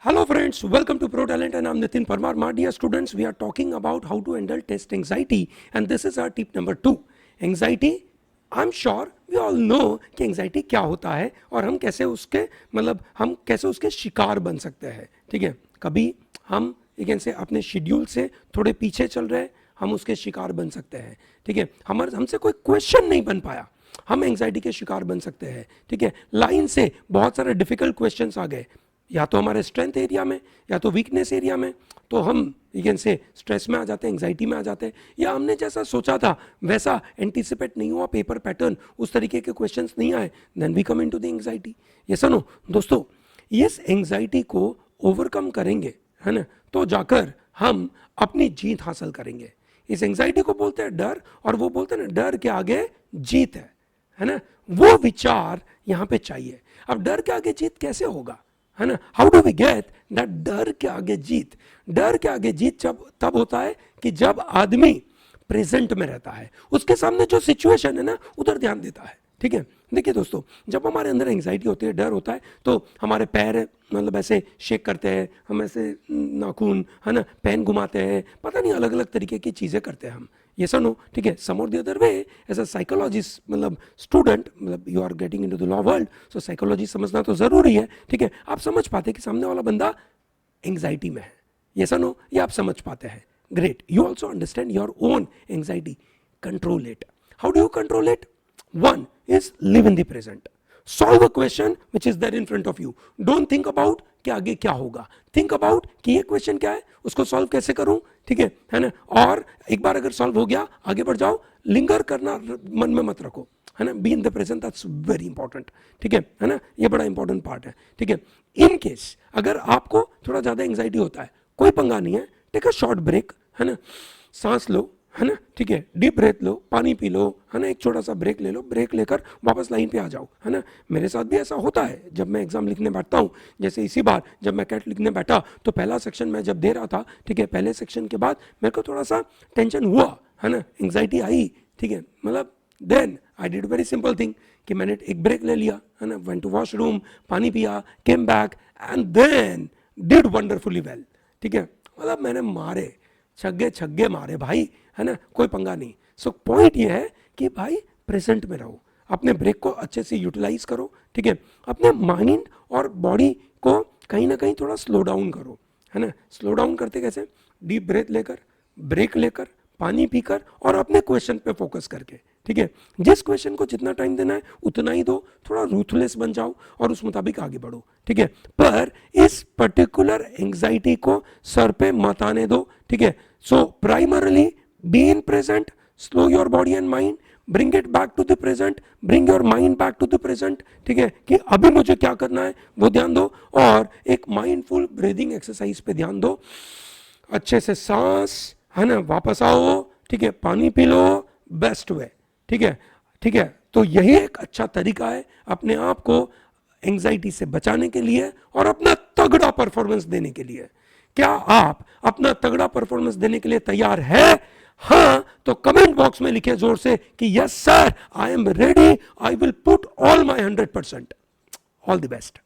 Hello friends, welcome to Pro Talent and I'm Nitin Parmar. My dear students, we are talking about how to handle test anxiety and this is our tip number 2. Anxiety, I'm sure we all know कि anxiety क्या होता है और हम कैसे उसके शिकार बन सकते हैं. ठीक है, कभी हम से अपने शेड्यूल से थोड़े पीछे चल रहे हैं, हम उसके शिकार बन सकते हैं. ठीक है, हमसे कोई क्वेश्चन नहीं बन पाया, हम एंग्जाइटी के शिकार बन सकते हैं. ठीक है, लाइन से बहुत सारे डिफिकल्ट क्वेश्चंस आ गए, या तो हमारे स्ट्रेंथ एरिया में या तो वीकनेस एरिया में, तो हम से स्ट्रेस में आ जाते हैं, एंग्जाइटी में आ जाते हैं, या हमने जैसा सोचा था वैसा एंटीसिपेट नहीं हुआ पेपर पैटर्न, उस तरीके के क्वेश्चंस नहीं आए, then we come into the anxiety. ये सुनो दोस्तों, इस एंग्जाइटी को ओवरकम करेंगे, है ना, तो जाकर हम अपनी जीत हासिल करेंगे. इस एंग्जाइटी को बोलते हैं डर, और वो बोलते हैं ना डर के आगे जीत है ना, वो विचार यहाँ पे चाहिए. अब डर के आगे जीत कैसे होगा, है ना, how do we get that डर के आगे जीत. डर के आगे जीत तब होता है कि जब आदमी प्रेजेंट में रहता है, उसके सामने जो सिचुएशन है ना उधर ध्यान देता है. ठीक है, देखिए दोस्तों, जब हमारे अंदर एंग्जाइटी होती है, डर होता है, तो हमारे पैर ऐसे शेक करते हैं, हम ऐसे नाखून, है ना, पेन घुमाते हैं, पता नहीं अलग अलग तरीके की चीज़ें करते हैं हम. ये सुनो, ठीक है, some or the other way as a psychologist student, you are getting into the law world, so psychology समझना तो जरूरी है. ठीक है, आप समझ पाते कि सामने वाला बंदा एंग्जाइटी में है, ये सुनो, ये आप समझ पाते हैं, great. You also understand your own anxiety, control it. How do you control it? One is live in the present. Solve a question which is there in front of you. Don't think about कि आगे क्या होगा. Think about कि ये question क्या है, उसको solve कैसे करूं. ठीक है ना, और एक बार अगर solve हो गया आगे बढ़ जाओ, लिंगर करना मन में मत रखो, है ना. Be in the present, that's very important. ठीक है ना, ये बड़ा important part है. ठीक है, in case अगर आपको थोड़ा ज़्यादा एंग्जाइटी होता है, कोई पंगा नहीं है, take a short break, है ना, सांस लो, है ना. ठीक है, डीप ब्रेथ लो, पानी पी लो, है ना, एक छोटा सा ब्रेक ले लो, ब्रेक लेकर वापस लाइन पे आ जाओ, है ना. मेरे साथ भी ऐसा होता है जब मैं एग्जाम लिखने बैठता हूँ. जैसे इसी बार जब मैं कैट लिखने बैठा तो पहला सेक्शन मैं जब दे रहा था, ठीक है, पहले सेक्शन के बाद मेरे को थोड़ा सा टेंशन हुआ, है ना, एंग्जाइटी आई. ठीक है, then I did very simple thing कि मैंने एक ब्रेक ले लिया, है ना, वेंट टू वॉशरूम, पानी पिया, came back and then did wonderfully well. ठीक है, मैंने मारे छग्गे मारे भाई, है ना, कोई पंगा नहीं. सो पॉइंट ये है कि भाई प्रेजेंट में रहो, अपने ब्रेक को अच्छे से यूटिलाइज करो. ठीक है, अपने माइंड और बॉडी को कहीं ना कहीं थोड़ा स्लो डाउन करो, है ना. स्लो डाउन करते कैसे? डीप ब्रेथ लेकर, ब्रेक लेकर, पानी पीकर और अपने क्वेश्चन पे फोकस करके. ठीक है, जिस क्वेश्चन को जितना टाइम देना है उतना ही दो, थोड़ा रूथलेस बन जाओ और उस मुताबिक आगे बढ़ो. ठीक है, पर इस पर्टिकुलर एंग्जाइटी को सर पे मत आने दो. ठीक है, so primarily be in present, slow your body and mind, bring it back to the present, bring your mind back to the present. ठीक है, कि अभी मुझे क्या करना है वो ध्यान दो और एक माइंडफुल ब्रीदिंग एक्सरसाइज पे ध्यान दो. अच्छे से सांस, है ना, वापस आओ. ठीक है, पानी पी लो, बेस्ट वे. ठीक है, ठीक है, तो यही एक अच्छा तरीका है अपने आप को एंग्जाइटी से बचाने के लिए और अपना तगड़ा परफॉर्मेंस देने के लिए. क्या आप अपना तगड़ा परफॉर्मेंस देने के लिए तैयार है? हाँ, तो कमेंट बॉक्स में लिखे जोर से कि yes sir, I am ready, I will put all my 100%. All the best.